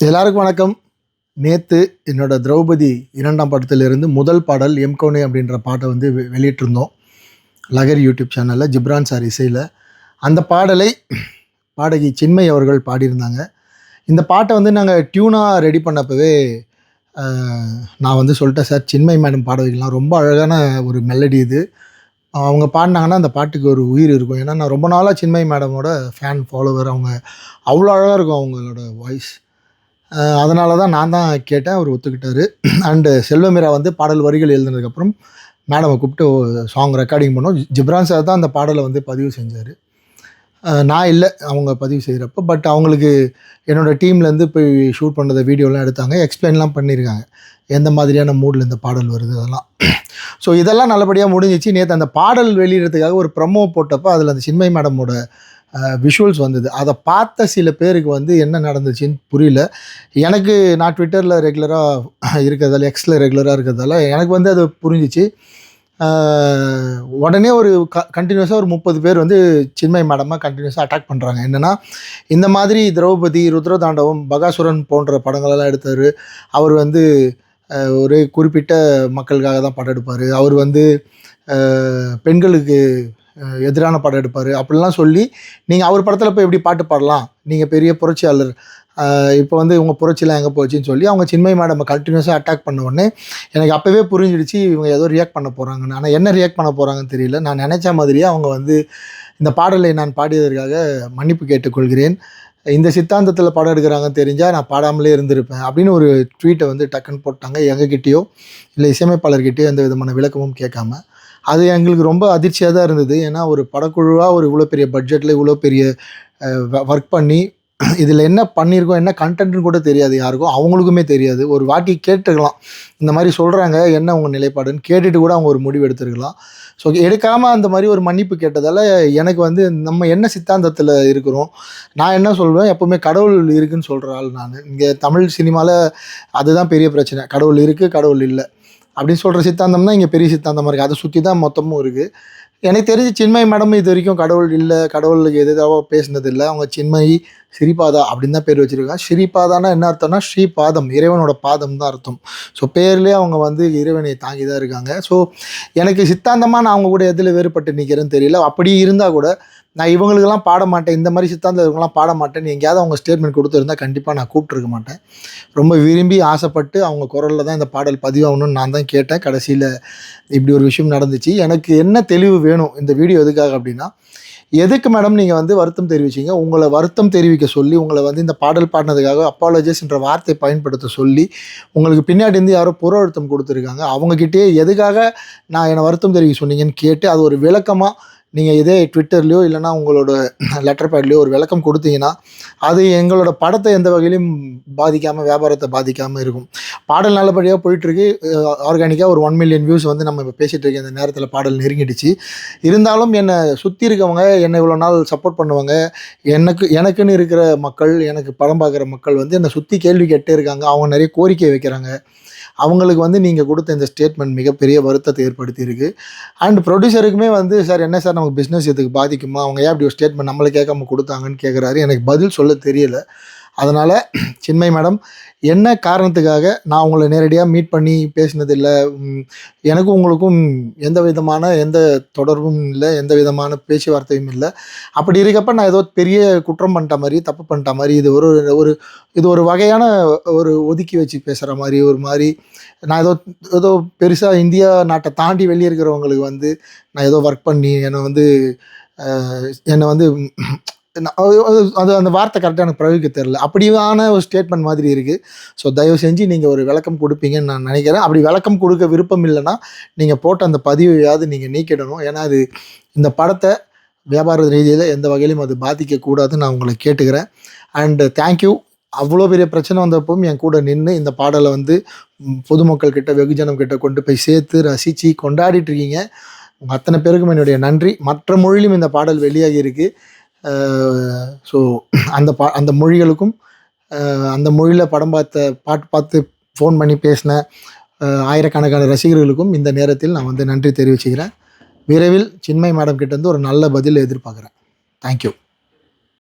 எல்லாருக்கும் வணக்கம். நேற்று என்னோட திரௌபதி 2ஆம் படத்திலிருந்து முதல் பாடல் எம்கோனே அப்படின்ற பாட்டை வந்து வெளியிட்டிருந்தோம் லகர் யூடியூப் சேனலில் ஜிப்ரான் சார் இசையில். அந்த பாடலை பாடகி சின்மை அவர்கள் பாடியிருந்தாங்க. இந்த பாட்டை வந்து நாங்கள் டியூனாக ரெடி பண்ணப்பவே நான் வந்து சொல்லிட்டேன், சார் சின்மை மேடம் பாட வைக்கலாம், ரொம்ப அழகான ஒரு மெலடி இது, அவங்க பாடினாங்கன்னா அந்த பாட்டுக்கு ஒரு உயிர் இருக்கும். ஏன்னா நான் ரொம்ப நாளாக சின்மை மேடமோட ஃபேன் ஃபாலோவர். அவங்க அவ்வளோ அழகாக இருக்கும் அவங்களோட வாய்ஸ். அதனால தான் நான் தான் கேட்டேன், அவர் ஒத்துக்கிட்டார். அண்டு செல்வமீரா வந்து பாடல் வரிகள் எழுதினதுக்கப்புறம் மேடமை கூப்பிட்டு சாங் ரெக்கார்டிங் பண்ணோம். ஜிப்ரான் சார் தான் அந்த பாடலை வந்து பதிவு செஞ்சார், நான் இல்லை அவங்க பதிவு செய்கிறப்போ. பட் அவங்களுக்கு என்னோடய டீம்லேருந்து போய் ஷூட் பண்ணுறத வீடியோலாம் எடுத்தாங்க, எக்ஸ்பிளைன்லாம் பண்ணியிருக்காங்க எந்த மாதிரியான மூடில் இந்த பாடல் வருது அதெல்லாம். ஸோ இதெல்லாம் நல்லபடியாக முடிஞ்சிச்சு. நேற்று அந்த பாடல் வெளியிடறதுக்காக ஒரு ப்ரமோ போட்டப்போ அதில் அந்த சின்மை மேடமோட விஷுவல்ஸ் வந்தது. அதை பார்த்த சில பேருக்கு வந்து என்ன நடந்துச்சுன்னு புரியல. எனக்கு நான் ட்விட்டரில் ரெகுலராக இருக்கிறதால, எக்ஸில் ரெகுலராக இருக்கிறதால எனக்கு வந்து அது புரிஞ்சிச்சு. உடனே ஒரு கண்டினியூஸாக ஒரு 30 பேர் வந்து சின்மை மேடமாக கண்டினியூஸாக அட்டாக் பண்ணுறாங்க. என்னென்னா, இந்த மாதிரி திரௌபதி, ருத்ரதாண்டவம், பகாசுரன் போன்ற படங்களெல்லாம் எடுத்தார். அவர் வந்து ஒரு குறிப்பிட்ட மக்களுக்காக தான் படம் எடுப்பார், அவர் வந்து பெண்களுக்கு எதிரான படம் எடுப்பார் அப்படிலாம் சொல்லி, நீங்கள் அவர் படத்தில் போய் எப்படி பாட்டு பாடலாம், நீங்கள் பெரிய புரட்சியாளர், இப்போ வந்து இவங்க புரட்சிலாம் எங்கே போச்சுன்னு சொல்லி அவங்க சின்மை மேடம் கண்டினியூஸாக அட்டாக் பண்ண உடனே எனக்கு அப்போவே புரிஞ்சிடுச்சு இவங்க ஏதோ ரியாக்ட் பண்ண போகிறாங்கன்னு. ஆனால் என்ன ரியாக்ட் பண்ண போகிறாங்கன்னு தெரியல. நான் நினச்ச மாதிரியே அவங்க வந்து இந்த பாடலை நான் பாடியதற்காக மன்னிப்பு கேட்டுக்கொள்கிறேன், இந்த சித்தாந்தத்தில் படம் எடுக்கிறாங்கன்னு தெரிஞ்சால் நான் பாடாமலே இருந்திருப்பேன் அப்படின்னு ஒரு ட்வீட்டை வந்து டக்குன்னு போட்டாங்க. எங்ககிட்டயோ இல்லை இசையமைப்பாளர்கிட்டயோ எந்த விதமான விளக்கமும் கேட்காம. அது எங்களுக்கு ரொம்ப அதிர்ச்சியாக தான் இருந்தது. ஏன்னா ஒரு படக்குழுவாக ஒரு இவ்வளோ பெரிய பட்ஜெட்டில் இவ்வளோ பெரிய ஒர்க் பண்ணி இதில் என்ன பண்ணியிருக்கோம், என்ன கண்டென்ட்னு கூட தெரியாது யாருக்கும், அவங்களுக்குமே தெரியாது. ஒரு வாட்டி கேட்டுருக்கலாம், இந்த மாதிரி சொல்கிறாங்க என்ன உங்கள் நிலைப்பாடுன்னு கேட்டுட்டு கூட அவங்க ஒரு முடிவு எடுத்துருக்கலாம். ஸோ எடுக்காமல் அந்த மாதிரி ஒரு மன்னிப்பு கேட்டதால் எனக்கு வந்து நம்ம என்ன சித்தாந்தத்தில் இருக்கிறோம், நான் என்ன சொல்வேன், எப்போவுமே கடவுள் இருக்குதுன்னு சொல்கிற ஆள் நான். இங்கே தமிழ் சினிமாவில் அதுதான் பெரிய பிரச்சனை, கடவுள் இருக்குது கடவுள் இல்லை அப்படின்னு சொல்கிற சித்தாந்தம் தான் இங்கே பெரிய சித்தாந்தமாக இருக்குது. அதை சுற்றி தான் மொத்தமும் இருக்குது. எனக்கு தெரிஞ்சு சின்மை மேடம் இது வரைக்கும் கடவுள் இல்லை, கடவுளுக்கு எதுவாக பேசினது இல்லை. அவங்க சின்மை ஸ்ரீபாதா அப்படின்னு தான் பேர் வச்சுருக்காங்க. ஸ்ரீபாதானா என்ன அர்த்தம்னா ஸ்ரீபாதம், இறைவனோட பாதம் தான் அர்த்தம். ஸோ பேர்லேயே அவங்க வந்து இறைவனை தாங்கி தான் இருக்காங்க. ஸோ எனக்கு சித்தாந்தமாக நான் அவங்க கூட எதில் வேறுபட்டு நிற்கிறேன்னு தெரியல. அப்படி இருந்தால் கூட நான் இவங்களுக்கெல்லாம் பாட மாட்டேன், இந்த மாதிரி சித்தாந்தம் இவங்கெல்லாம் பாட மாட்டேன்னு எங்கேயாவது அவங்க ஸ்டேட்மெண்ட் கொடுத்துருந்தா கண்டிப்பாக நான் கூப்பிட்ருக்க மாட்டேன். ரொம்ப விரும்பி ஆசைப்பட்டு அவங்க குரலில் தான் இந்த பாடல் பதிவாகணும்னு நான் தான் கேட்டேன். கடைசியில் இப்படி ஒரு விஷயம் நடந்துச்சு. எனக்கு என்ன தெளிவு வேணும் இந்த வீடியோ எதுக்காக அப்படின்னா, எதுக்கு மேடம் நீங்கள் வந்து வருத்தம் தெரிவிச்சிங்க, உங்களை வருத்தம் தெரிவிக்க சொல்லி, உங்களை வந்து இந்த பாடல் பாடினதுக்காக அப்பாலஜிஸ்ன்ற வார்த்தை பயன்படுத்த சொல்லி உங்களுக்கு பின்னாடி இருந்து யாரோ புற அழுத்தம் கொடுத்துருக்காங்க, அவங்கக்கிட்டே எதுக்காக நான் என்னை வருத்தம் தெரிவிக்க சொன்னீங்கன்னு கேட்டு அது ஒரு விளக்கமாக நீங்கள் இதே ட்விட்டர்லையோ இல்லைனா உங்களோட லெட்டர் பேட்லேயோ ஒரு விளக்கம் கொடுத்தீங்கன்னா அது எங்களோட படத்தை எந்த வகையிலும் பாதிக்காமல், வியாபாரத்தை பாதிக்காமல் இருக்கும். பாடல் நல்லபடியாக போயிட்டுருக்கு, ஆர்கானிக்காக ஒரு 1 மில்லியன் வியூஸ் வந்து நம்ம இப்போ பேசிகிட்டு இருக்க இந்த நேரத்தில் பாடல் நெருங்கிடுச்சு. இருந்தாலும் என்னை சுற்றி இருக்கவங்க, என்னை இவ்வளோ நாள் சப்போர்ட் பண்ணுவாங்க, எனக்குன்னு இருக்கிற மக்கள், எனக்கு படம் பார்க்குற மக்கள் வந்து என்னை சுற்றி கேள்வி கேட்டே இருக்காங்க. அவங்க நிறைய கோரிக்கை வைக்கிறாங்க. அவங்களுக்கு வந்து நீங்கள் கொடுத்த இந்த ஸ்டேட்மெண்ட் மிகப்பெரிய வருத்தத்தை ஏற்படுத்தியிருக்கு. அண்ட் ப்ரொடியூசருக்குமே வந்து, சார் என்ன சார் நமக்கு பிஸ்னஸ் இதுக்கு பாதிக்குமா, அவங்க ஏன் அப்படி ஒரு ஸ்டேட்மெண்ட் நம்மளை கேட்காம கொடுத்தாங்கன்னு கேட்குறாரு. எனக்கு பதில் சொல்ல தெரியலை. அதனால் சின்மை மேடம் என்ன காரணத்துக்காக நான் உங்களை நேரடியாக மீட் பண்ணி பேசினதில்லை, எனக்கும் உங்களுக்கும் எந்த விதமான எந்த தொடர்பும் இல்லை, எந்த விதமான பேச்சுவார்த்தையும் இல்லை. அப்படி இருக்கப்போ நான் ஏதோ பெரிய குற்றம் பண்ணிட்ட மாதிரி, தப்பு பண்ணிட்ட மாதிரி, இது ஒரு வகையான ஒரு ஒதுக்கி வச்சு பேசுகிற மாதிரி, ஒரு மாதிரி நான் ஏதோ பெருசாக இந்தியா நாட்டை தாண்டி வெளியே இருக்கிறவங்களுக்கு வந்து நான் ஏதோ ஒர்க் பண்ணி என்னை வந்து அது அந்த வார்த்தை கரெக்டாக எனக்கு பிரயோகிக்க தெரில, அப்படியான ஒரு ஸ்டேட்மெண்ட் மாதிரி இருக்குது. ஸோ தயவு செஞ்சு நீங்கள் ஒரு விளக்கம் கொடுப்பீங்கன்னு நான் நினைக்கிறேன். அப்படி விளக்கம் கொடுக்க விருப்பம் இல்லைன்னா நீங்கள் போட்ட அந்த பதிவையாவது நீங்கள் நீக்கிடணும். ஏன்னா அது இந்த படத்தை வியாபார ரீதியில் எந்த வகையிலும் அது பாதிக்கக்கூடாதுன்னு நான் உங்களை கேட்டுக்கிறேன். And thank you. அவ்வளோ பெரிய பிரச்சனை வந்தப்பவும் என் கூட நின்று இந்த பாடலை வந்து பொதுமக்கள் கிட்ட, வெகுஜனம் கிட்ட கொண்டு போய் சேர்த்து ரசித்து கொண்டாடிட்டுருக்கீங்க. உங்கள் அத்தனை பேருக்கும் என்னுடைய நன்றி. மற்ற மொழியிலும் இந்த பாடல் வெளியாகி இருக்குது. ஸோ அந்த மொழிகளுக்கும், அந்த மொழியில் பாட்டு பார்த்து ஃபோன் பண்ணி பேசின ஆயிரக்கணக்கான ரசிகர்களுக்கும் இந்த நேரத்தில் நான் வந்து நன்றி தெரிவிச்சுக்கிறேன். விரைவில் சின்மை மேடம் கிட்டேருந்து ஒரு நல்ல பதில் எதிர்பார்க்குறேன். தேங்க்யூ.